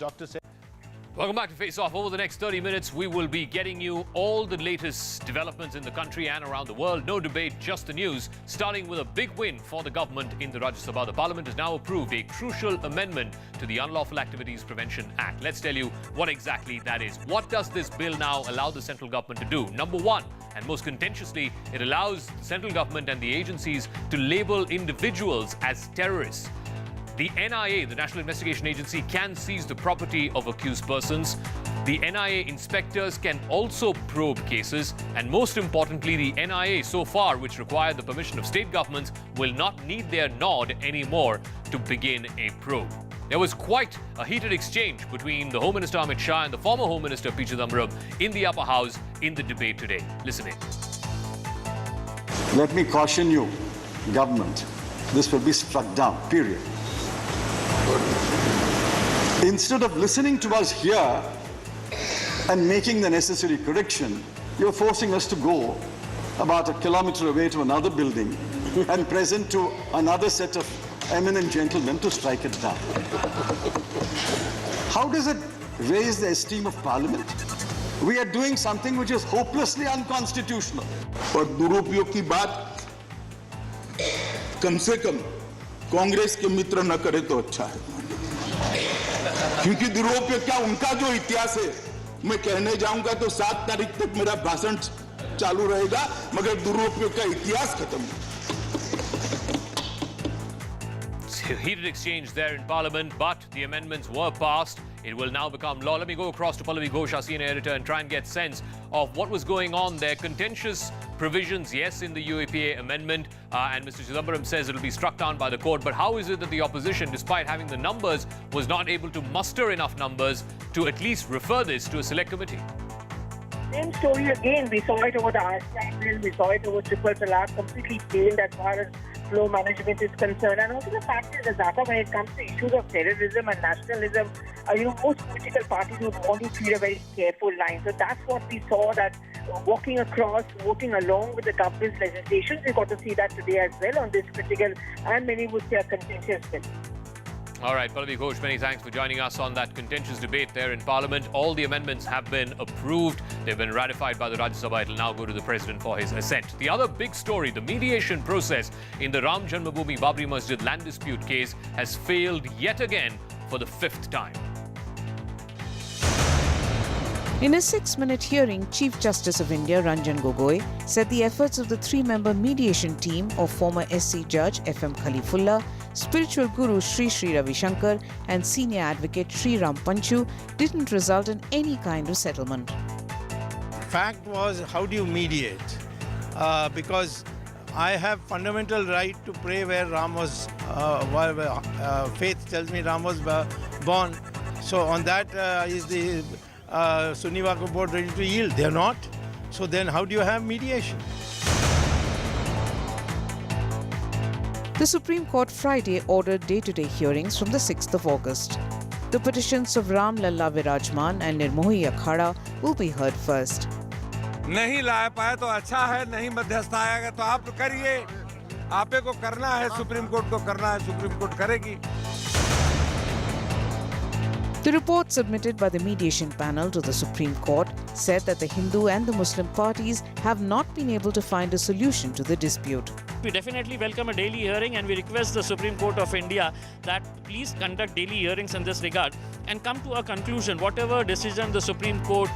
doctor said. Welcome back to Face Off. Over the next 30 minutes, we will be getting you all the latest developments in the country and around the world. No debate, just the news. Starting with a big win for the government in the Rajya Sabha. The Parliament has now approved a crucial amendment to the Unlawful Activities Prevention Act. Let's tell you what exactly that is. What does this bill now allow the central government to do? Number one, and most contentiously, it allows the central government and the agencies to label individuals as terrorists. The NIA, the National Investigation Agency, can seize the property of accused persons. The NIA inspectors can also probe cases. And most importantly, the NIA so far, which required the permission of state governments, will not need their nod anymore to begin a probe. There was quite a heated exchange between the Home Minister Amit Shah and the former Home Minister P Chidambaram in the upper house in the debate today. Listen in. Let me caution you, government, this will be struck down, period. Instead of listening to us here and making the necessary correction, you're forcing us to go about a kilometer away to another building and present to another set of eminent gentlemen to strike it down. How does it raise the esteem of Parliament? We are doing something which is hopelessly unconstitutional. और दुरुपयोग की बात कम से कम कांग्रेस के मित्र न करे तो अच्छा है, क्योंकि दुरुपयोग क्या उनका जो इतिहास है, मैं कहने जाऊंगा तो 7 तारीख तक मेरा भाषण चालू रहेगा, मगर दुरुपयोग का इतिहास खत्म. Heated exchange there in Parliament, but the amendments were passed. It will now become law. Let me go across to Pallavi Ghosh, our senior editor, and try and get sense of what was going on there. Contentious provisions, yes, in the UAPA amendment, and Mr. Chidambaram says it will be struck down by the court. But how is it that the opposition, despite having the numbers, was not able to muster enough numbers to at least refer this to a select committee? Same story again. We saw it over the RCI bill, we saw it over triple talaq, completely failed as far as flow management is concerned. And also the fact is that when it comes to issues of terrorism and nationalism, most political parties would want to treat a very careful line. So that's what we saw, that walking across, voting along with the government's legislation. We got to see that today as well on this critical and many would say a contentious bill. All right, Pallavi Ghosh, many thanks for joining us on that contentious debate there in Parliament. All the amendments have been approved. They've been ratified by the Rajya Sabha. It will now go to the President for his assent. The other big story, the mediation process in the Ram Janmabhoomi Babri Masjid land dispute case has failed yet again for the 5th time. In a 6-minute hearing, Chief Justice of India Ranjan Gogoi said the efforts of the 3-member mediation team of former SC Judge F.M. Khalifullah, spiritual guru Sri Sri Ravi Shankar and senior advocate Sri Ram Panchu didn't result in any kind of settlement. Fact was, how do you mediate? Because I have fundamental right to pray where Ram was, faith tells me Ram was born. So on that is the Sunni Waqf Board ready to yield? They are not. So then how do you have mediation? The Supreme Court Friday ordered day-to-day hearings from the 6th of August. The petitions of Ram Lalla Virajman and Nirmohi Akhada will be heard first. नहीं ला पाए तो अच्छा है, नहीं मध्यस्थ आएगा तो आप करिए, आपे को करना है, सुप्रीम कोर्ट को करना है, सुप्रीम कोर्ट करेगी. The report submitted by the mediation panel to the Supreme Court said that the Hindu and the Muslim parties have not been able to find a solution to the dispute. We definitely welcome a daily hearing, and we request the Supreme Court of India that please conduct daily hearings in this regard and come to a conclusion. Whatever decision the Supreme Court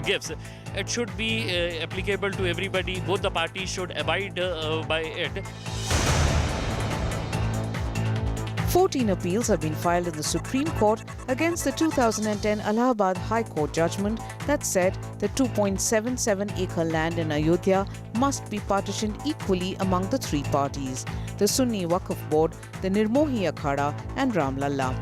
gives, it should be applicable to everybody. Both the parties should abide by it. 14 appeals have been filed in the Supreme Court against the 2010 Allahabad High Court judgment that said the 2.77-acre land in Ayodhya must be partitioned equally among the 3 parties: the Sunni Waqf Board, the Nirmohi Akhada and Ram Lalla.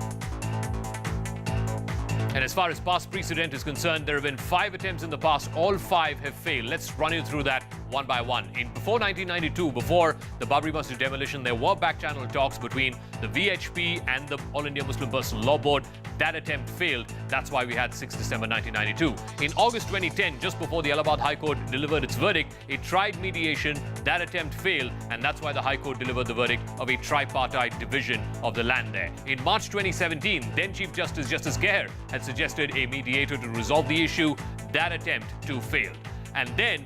And as far as past precedent is concerned, there have been 5 attempts in the past. All 5 have failed. Let's run you through that one by one. Before 1992, before the Babri Masjid demolition, there were back-channel talks between the VHP and the All India Muslim Personal Law Board. That attempt failed. That's why we had 6 December 1992. In August 2010, just before the Allahabad High Court delivered its verdict, it tried mediation. That attempt failed, and that's why the High Court delivered the verdict of a tripartite division of the land there. In March 2017, then Chief Justice Justice Keher had suggested a mediator to resolve the issue. That attempt too failed. And then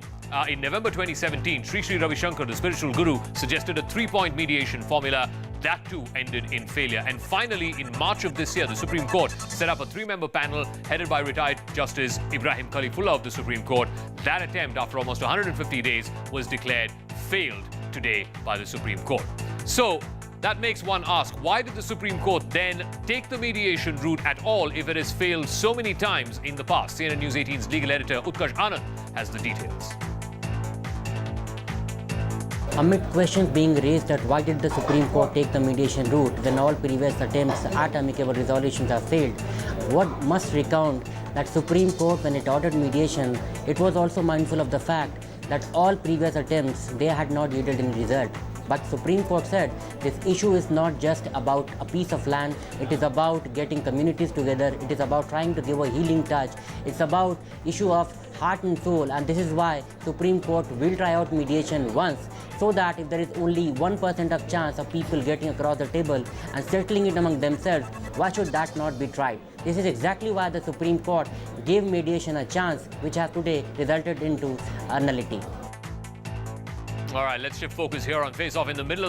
in November 2017, Sri Ravi Shankar, the spiritual guru, suggested a 3-point mediation formula. That too ended in failure. And finally, in March of this year, the Supreme Court set up a 3-member panel headed by retired Justice Ibrahim Khalifullah of the Supreme Court. That attempt, after almost 150 days, was declared failed today by the Supreme Court. So that makes one ask, why did the Supreme Court then take the mediation route at all if it has failed so many times in the past? CNN News 18's legal editor Utkarsh Anand has the details. Amid questions being raised that why did the Supreme Court take the mediation route when all previous attempts at amicable resolutions have failed, what must recount that Supreme Court, when it ordered mediation, it was also mindful of the fact that all previous attempts, they had not yielded any result. But Supreme Court said this issue is not just about a piece of land, it is about getting communities together, it is about trying to give a healing touch, it's about issue of heart and soul, and this is why Supreme Court will try out mediation once, so that if there is only 1% of chance of people getting across the table and settling it among themselves, why should that not be tried? This is exactly why the Supreme Court gave mediation a chance, which has today resulted into a nullity. All right, let's shift focus here on Face Off. In the middle of the